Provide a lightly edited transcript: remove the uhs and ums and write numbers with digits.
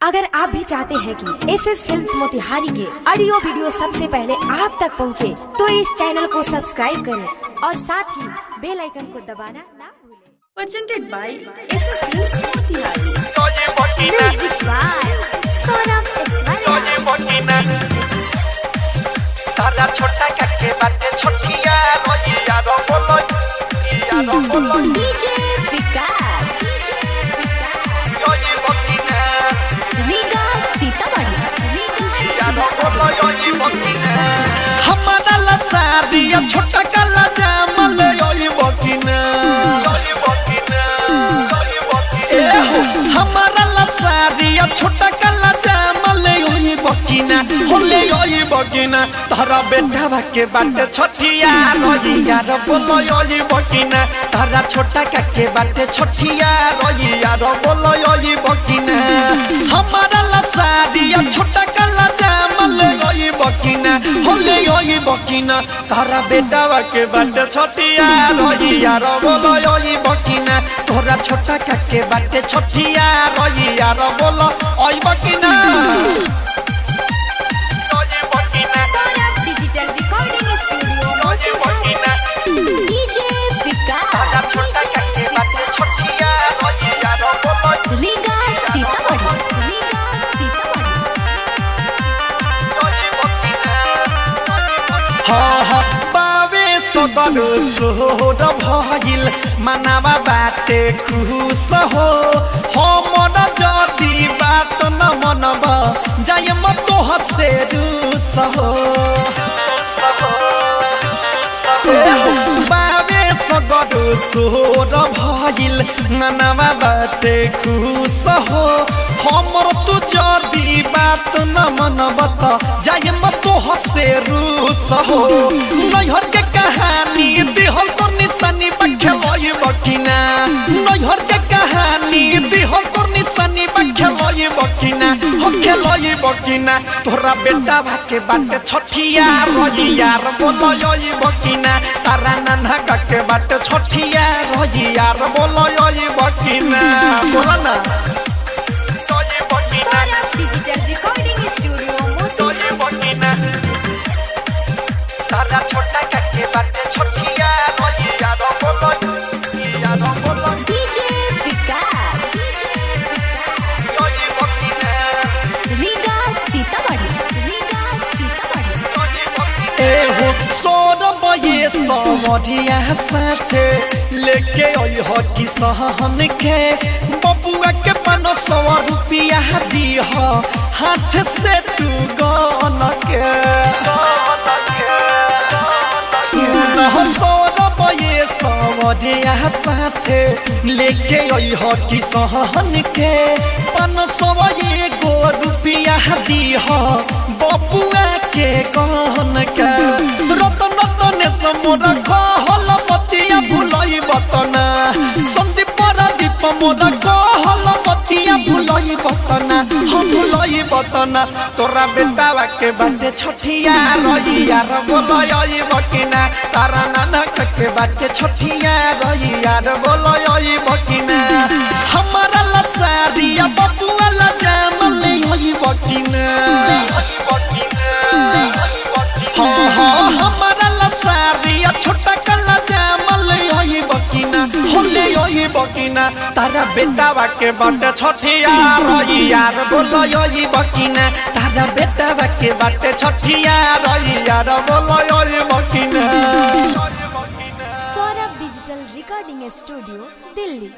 अगर आप भी चाहते हैं कि एसएस फिल्म्स मोतिहारी के ऑडियो वीडियो सबसे पहले आप तक पहुंचे, तो इस चैनल को सब्सक्राइब करें और साथ ही बेल आइकन को दबाना ना भूलें। Presented by SS Films Motihari. Music by Sonam Ismail. तारा छोटा काके बाटे छोटिया रोइया रो बोलो DJ विकास योई बकिना रीगा सीतामढ़ी या रो बोलो योई बकिना हमारा लसारिया छोटा काला जामल योई बकिना ए हो हमारा लसारिया छोटा काला जामल योई बकिना होले योई बकिना तारा बेटा के बाटे छोटिया रोइया रो बोलो योई बकिना तारा छोटा काके बाटे छोटिया रोइया रो बोलो योई बकिना हमारा लसारिया छोटा काला जामल योई बकिना होले योई बकिना तारा बेटा के बाटे छोटिया रोइया रो बोलो योई बकिना तोरा छोटा काके बाटे छोटिया रोइया रो बोलो ओई बकिना Sonam digital recording studio Motihari. DJ Vikas तारा छोटा काके बाटे छोटिया रोइया रो बोलो रीगा सीतामढ़ी बावे सदर सोहर भइल मनावा बाटे खुश हो हमर जदी बात न मनब जाय म तोह से रूस हो बावे सदर सोहर भइल मनावा बाटे खुश हो हमर तू जदी बात न मनब त जाय म तोह से रूस हो नैहर के कहानी दिहल तो निशानी बखेलई बकिना नैहर के कहानी दिहल तो निशानी बखेलई बकिना हो खेलई बकिना तोरा बेटा भाके बाटे छठिया रोइया रो बोलो योई बकिना तारा नाना के बाटे छठिया रोइया रो बोलो योई बकिना बोला ना Sonam digital recording studio Motihari. तारा छोटा काके बाटे छोटिया रोइया रो बोलो DJ विकास योई बकिना रीगा सीतामढ़ी एहो सोरब ये समरिया साथे लेके आई हो कि सहन के बबुआ के 500 रुपया दी हो हाथ से तू गन के सुन हो सोरब ये समरिया साथे लेके आई हो कि सहन के 500 रुपया दी हो बबुआ के गन के रतन रतन समोरा कहल पतिया भुलई बतना संदीप दीप मोरा कहल पतिया भुलई बतना हम भुलई बतना तोरा बेटा के बाटे छठिया रोइया रो बोलई बकिना तारा नाना के बाटे छठिया रोइया रो बोलई बकिना हमारा लसारिया बबुआ ला जामल होई बकिना हमारा लसारिया छोटा कला जामल होई बकिना होले होई बकिना तारा बेटा के बाटे छठिया रोइया रो बोलो होई बकिना तारा बेटा के बाटे छठिया रोइया रो बोलो होई बकिना Sonam digital recording studio Delhi.